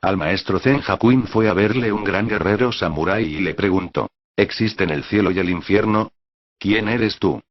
Al maestro Zen Hakuin fue a verle un gran guerrero samurái y le preguntó: ¿existen el cielo y el infierno? ¿Quién eres tú?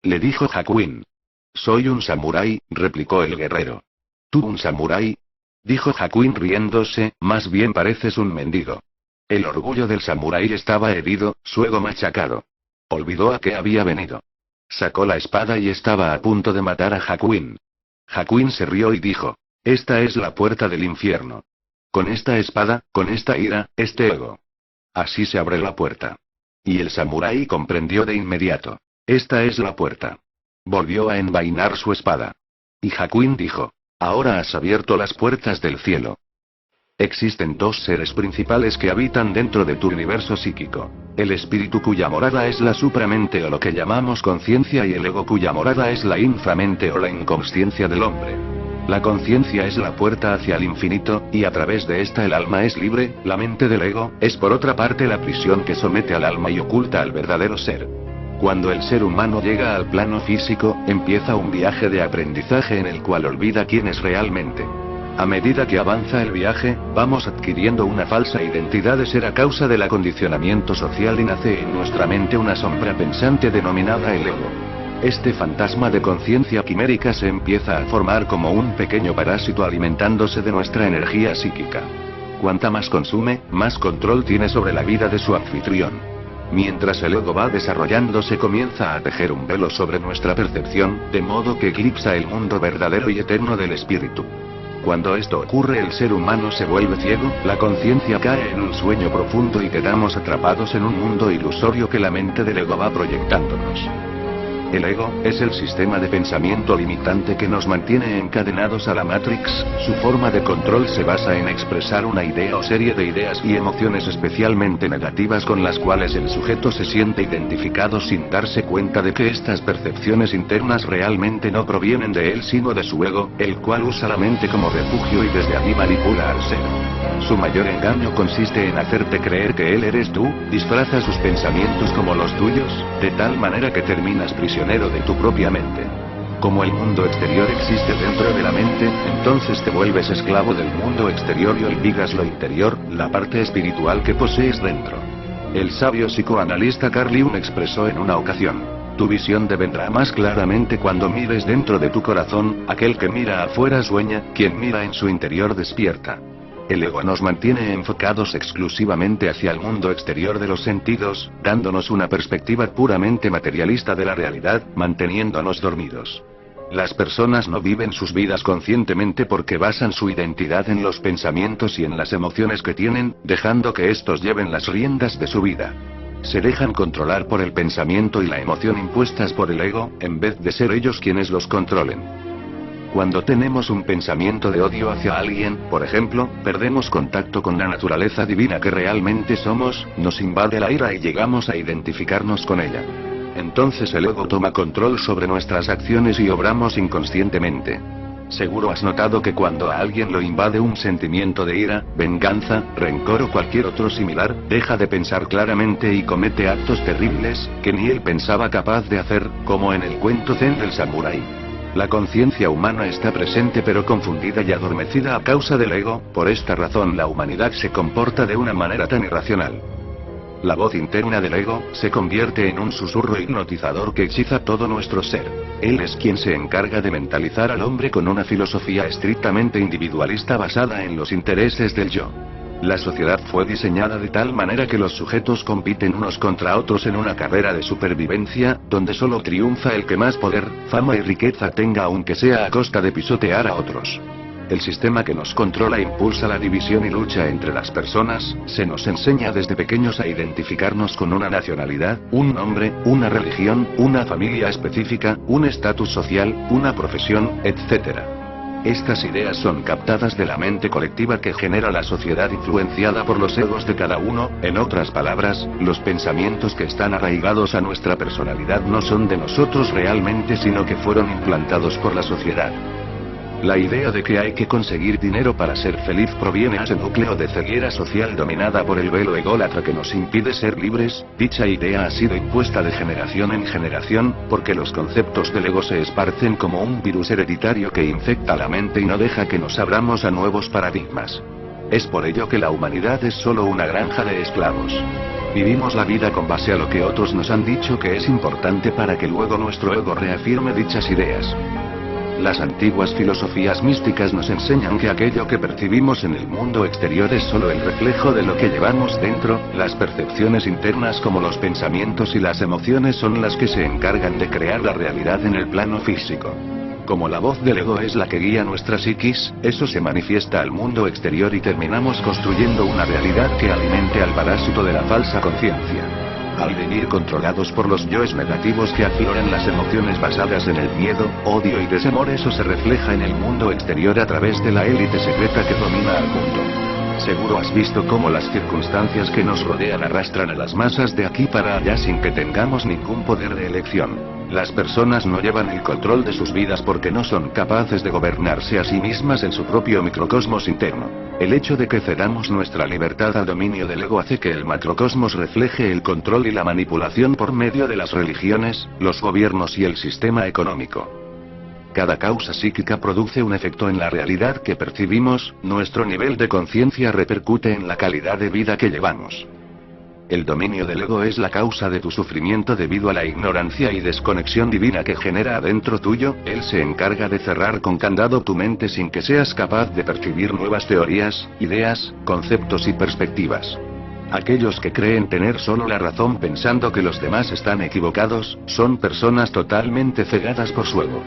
Le dijo Hakuin. Soy un samurái, replicó el guerrero. ¿Tú un samurái? Dijo Hakuin riéndose, más bien pareces un mendigo. El orgullo del samurái estaba herido, su ego machacado. Olvidó a qué había venido. Sacó la espada y estaba a punto de matar a Hakuin. Hakuin se rió y dijo: esta es la puerta del infierno. Con esta espada, con esta ira, este ego. Así se abre la puerta. Y el samurái comprendió de inmediato. Esta es la puerta. Volvió a envainar su espada. Y Hakuin dijo: ahora has abierto las puertas del cielo. Existen dos seres principales que habitan dentro de tu universo psíquico. El espíritu cuya morada es la supramente o lo que llamamos conciencia y el ego cuya morada es la inframente o la inconsciencia del hombre. La conciencia es la puerta hacia el infinito, y a través de esta el alma es libre, la mente del ego, es por otra parte la prisión que somete al alma y oculta al verdadero ser. Cuando el ser humano llega al plano físico, empieza un viaje de aprendizaje en el cual olvida quién es realmente. A medida que avanza el viaje, vamos adquiriendo una falsa identidad de ser a causa del acondicionamiento social y nace en nuestra mente una sombra pensante denominada el ego. Este fantasma de conciencia quimérica se empieza a formar como un pequeño parásito alimentándose de nuestra energía psíquica. Cuanta más consume, más control tiene sobre la vida de su anfitrión. Mientras el ego va desarrollándose comienza a tejer un velo sobre nuestra percepción, de modo que eclipsa el mundo verdadero y eterno del espíritu. Cuando esto ocurre el ser humano se vuelve ciego, la conciencia cae en un sueño profundo y quedamos atrapados en un mundo ilusorio que la mente del ego va proyectándonos. El ego es el sistema de pensamiento limitante que nos mantiene encadenados a la Matrix. Su forma de control se basa en expresar una idea o serie de ideas y emociones especialmente negativas con las cuales el sujeto se siente identificado sin darse cuenta de que estas percepciones internas realmente no provienen de él sino de su ego, el cual usa la mente como refugio y desde allí manipula al ser. Su mayor engaño consiste en hacerte creer que él eres tú, disfraza sus pensamientos como los tuyos, de tal manera que terminas prisionero de tu propia mente. Como el mundo exterior existe dentro de la mente, entonces te vuelves esclavo del mundo exterior y olvidas lo interior, la parte espiritual que posees dentro. El sabio psicoanalista Carl Jung expresó en una ocasión: tu visión devendrá más claramente cuando mires dentro de tu corazón, aquel que mira afuera sueña, quien mira en su interior despierta. El ego nos mantiene enfocados exclusivamente hacia el mundo exterior de los sentidos, dándonos una perspectiva puramente materialista de la realidad, manteniéndonos dormidos. Las personas no viven sus vidas conscientemente porque basan su identidad en los pensamientos y en las emociones que tienen, dejando que estos lleven las riendas de su vida. Se dejan controlar por el pensamiento y la emoción impuestas por el ego, en vez de ser ellos quienes los controlen. Cuando tenemos un pensamiento de odio hacia alguien, por ejemplo, perdemos contacto con la naturaleza divina que realmente somos, nos invade la ira y llegamos a identificarnos con ella. Entonces el ego toma control sobre nuestras acciones y obramos inconscientemente. Seguro has notado que cuando a alguien lo invade un sentimiento de ira, venganza, rencor o cualquier otro similar, deja de pensar claramente y comete actos terribles, que ni él pensaba capaz de hacer, como en el cuento zen del samurái. La conciencia humana está presente pero confundida y adormecida a causa del ego, por esta razón la humanidad se comporta de una manera tan irracional. La voz interna del ego se convierte en un susurro hipnotizador que hechiza todo nuestro ser. Él es quien se encarga de mentalizar al hombre con una filosofía estrictamente individualista basada en los intereses del yo. La sociedad fue diseñada de tal manera que los sujetos compiten unos contra otros en una carrera de supervivencia, donde solo triunfa el que más poder, fama y riqueza tenga aunque sea a costa de pisotear a otros. El sistema que nos controla impulsa la división y lucha entre las personas, se nos enseña desde pequeños a identificarnos con una nacionalidad, un nombre, una religión, una familia específica, un estatus social, una profesión, etc. Estas ideas son captadas de la mente colectiva que genera la sociedad influenciada por los egos de cada uno, en otras palabras, los pensamientos que están arraigados a nuestra personalidad no son de nosotros realmente sino que fueron implantados por la sociedad. La idea de que hay que conseguir dinero para ser feliz proviene de ese núcleo de ceguera social dominada por el velo ególatra que nos impide ser libres. Dicha idea ha sido impuesta de generación en generación, porque los conceptos del ego se esparcen como un virus hereditario que infecta la mente y no deja que nos abramos a nuevos paradigmas. Es por ello que la humanidad es solo una granja de esclavos. Vivimos la vida con base a lo que otros nos han dicho que es importante para que luego nuestro ego reafirme dichas ideas. Las antiguas filosofías místicas nos enseñan que aquello que percibimos en el mundo exterior es solo el reflejo de lo que llevamos dentro, las percepciones internas como los pensamientos y las emociones son las que se encargan de crear la realidad en el plano físico. Como la voz del ego es la que guía nuestra psiquis, eso se manifiesta al mundo exterior y terminamos construyendo una realidad que alimente al parásito de la falsa conciencia. Al vivir controlados por los yoes negativos que afloran las emociones basadas en el miedo, odio y desamor, eso se refleja en el mundo exterior a través de la élite secreta que domina al mundo. Seguro has visto cómo las circunstancias que nos rodean arrastran a las masas de aquí para allá sin que tengamos ningún poder de elección. Las personas no llevan el control de sus vidas porque no son capaces de gobernarse a sí mismas en su propio microcosmos interno. El hecho de que cedamos nuestra libertad al dominio del ego hace que el macrocosmos refleje el control y la manipulación por medio de las religiones, los gobiernos y el sistema económico. Cada causa psíquica produce un efecto en la realidad que percibimos, nuestro nivel de conciencia repercute en la calidad de vida que llevamos. El dominio del ego es la causa de tu sufrimiento debido a la ignorancia y desconexión divina que genera adentro tuyo, él se encarga de cerrar con candado tu mente sin que seas capaz de percibir nuevas teorías, ideas, conceptos y perspectivas. Aquellos que creen tener solo la razón pensando que los demás están equivocados, son personas totalmente cegadas por su ego.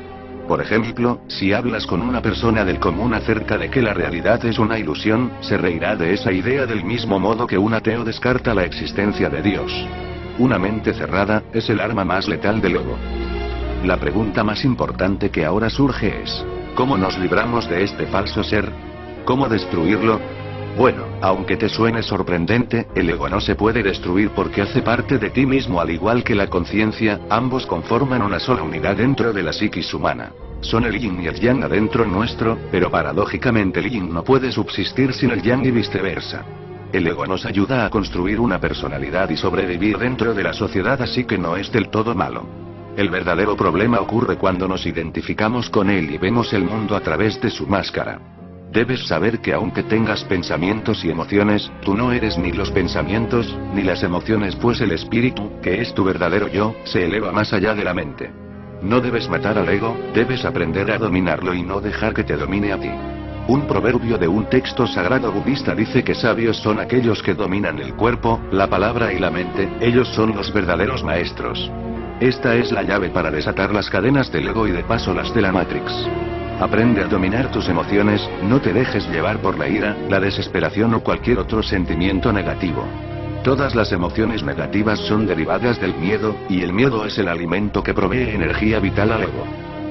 Por ejemplo, si hablas con una persona del común acerca de que la realidad es una ilusión, se reirá de esa idea del mismo modo que un ateo descarta la existencia de Dios. Una mente cerrada, es el arma más letal del ego. La pregunta más importante que ahora surge es, ¿cómo nos libramos de este falso ser? ¿Cómo destruirlo? Bueno, aunque te suene sorprendente, el ego no se puede destruir porque hace parte de ti mismo al igual que la conciencia, ambos conforman una sola unidad dentro de la psiquis humana. Son el yin y el yang adentro nuestro, pero paradójicamente el yin no puede subsistir sin el yang y viceversa. El ego nos ayuda a construir una personalidad y sobrevivir dentro de la sociedad, así que no es del todo malo. El verdadero problema ocurre cuando nos identificamos con él y vemos el mundo a través de su máscara. Debes saber que aunque tengas pensamientos y emociones, tú no eres ni los pensamientos, ni las emociones, pues el espíritu, que es tu verdadero yo, se eleva más allá de la mente. No debes matar al ego, debes aprender a dominarlo y no dejar que te domine a ti. Un proverbio de un texto sagrado budista dice que sabios son aquellos que dominan el cuerpo, la palabra y la mente, ellos son los verdaderos maestros. Esta es la llave para desatar las cadenas del ego y de paso las de la Matrix. Aprende a dominar tus emociones, no te dejes llevar por la ira, la desesperación o cualquier otro sentimiento negativo. Todas las emociones negativas son derivadas del miedo, y el miedo es el alimento que provee energía vital al ego.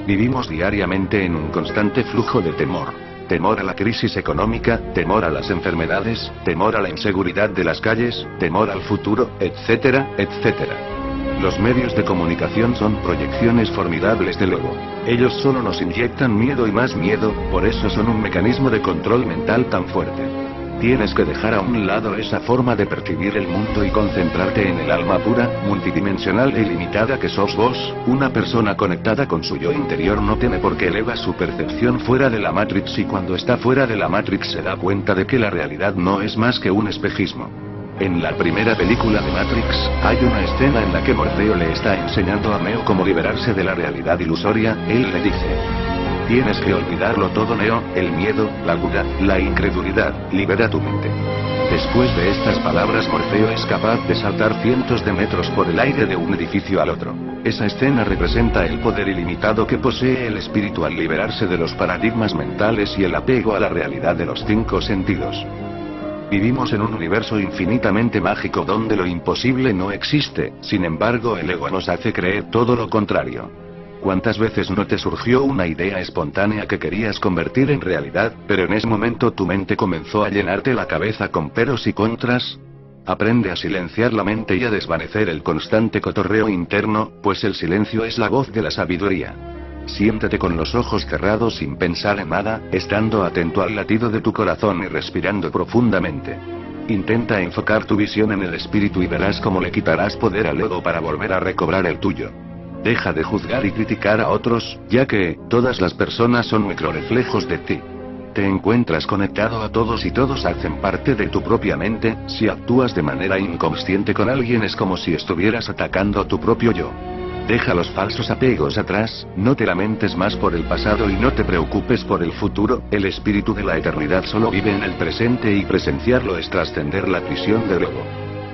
Vivimos diariamente en un constante flujo de temor. Temor a la crisis económica, temor a las enfermedades, temor a la inseguridad de las calles, temor al futuro, etcétera, etcétera. Los medios de comunicación son proyecciones formidables del ego. Ellos solo nos inyectan miedo y más miedo, por eso son un mecanismo de control mental tan fuerte. Tienes que dejar a un lado esa forma de percibir el mundo y concentrarte en el alma pura, multidimensional e ilimitada que sos vos. Una persona conectada con su yo interior no teme porque eleva su percepción fuera de la Matrix, y cuando está fuera de la Matrix se da cuenta de que la realidad no es más que un espejismo. En la primera película de Matrix, hay una escena en la que Morfeo le está enseñando a Neo cómo liberarse de la realidad ilusoria. Él le dice: tienes que olvidarlo todo, Neo, el miedo, la duda, la incredulidad, libera tu mente. Después de estas palabras, Morfeo es capaz de saltar cientos de metros por el aire de un edificio al otro. Esa escena representa el poder ilimitado que posee el espíritu al liberarse de los paradigmas mentales y el apego a la realidad de los 5 sentidos. Vivimos en un universo infinitamente mágico donde lo imposible no existe, sin embargo el ego nos hace creer todo lo contrario. ¿Cuántas veces no te surgió una idea espontánea que querías convertir en realidad, pero en ese momento tu mente comenzó a llenarte la cabeza con peros y contras? Aprende a silenciar la mente y a desvanecer el constante cotorreo interno, pues el silencio es la voz de la sabiduría. Siéntate con los ojos cerrados sin pensar en nada, estando atento al latido de tu corazón y respirando profundamente. Intenta enfocar tu visión en el espíritu y verás cómo le quitarás poder al ego para volver a recobrar el tuyo. Deja de juzgar y criticar a otros, ya que todas las personas son microreflejos de ti. te encuentras conectado a todos y todos hacen parte de tu propia mente. Si actúas de manera inconsciente con alguien es como si estuvieras atacando a tu propio yo. Deja los falsos apegos atrás, no te lamentes más por el pasado y no te preocupes por el futuro. El espíritu de la eternidad solo vive en el presente y presenciarlo es trascender la prisión del ego.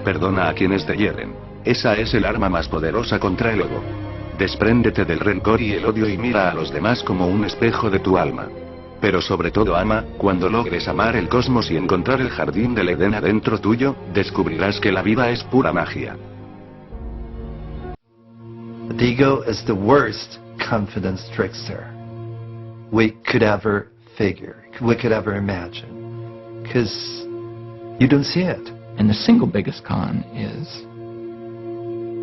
Perdona a quienes te hieren. Esa es el arma más poderosa contra el ego. Despréndete del rencor y el odio y mira a los demás como un espejo de tu alma. Pero sobre todo ama. Cuando logres amar el cosmos y encontrar el jardín del Edén adentro tuyo, descubrirás que la vida es pura magia. The ego is the worst confidence trickster we could ever figure, we could ever imagine. Because you don't see it. And the single biggest con is,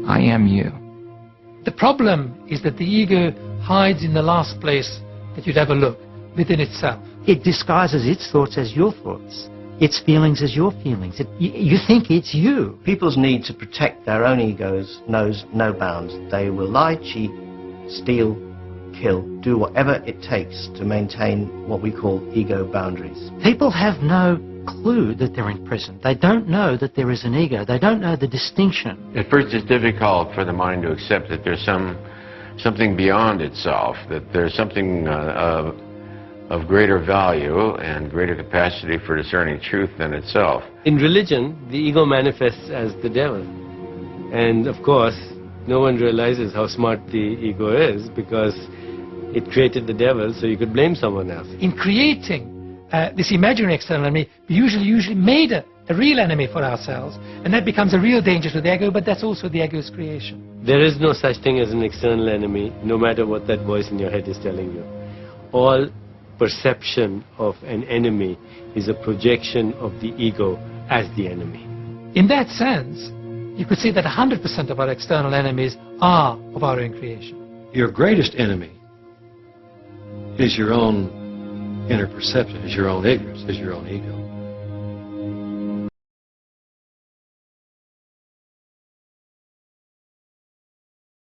I am you. The problem is that the ego hides in the last place that you'd ever look, within itself. It disguises its thoughts as your thoughts, its feelings as your feelings. You think it's you. People's need to protect their own egos knows no bounds. They will lie, cheat, steal, kill, do whatever it takes to maintain what we call ego boundaries. People have no clue that they're in prison. They don't know that there is an ego. They don't know the distinction. At first it's difficult for the mind to accept that there's something beyond itself, that there's something of greater value and greater capacity for discerning truth than itself. In religion, the ego manifests as the devil. And of course, no one realizes how smart the ego is because it created the devil so you could blame someone else. In creating this imaginary external enemy, we usually made a real enemy for ourselves, and that becomes a real danger to the ego, but that's also the ego's creation. There is no such thing as an external enemy, no matter what that voice in your head is telling you. All perception of an enemy is a projection of the ego as the enemy. In that sense, you could say that 100% of our external enemies are of our own creation. Your greatest enemy is your own inner perception, is your own ignorance, is your own ego.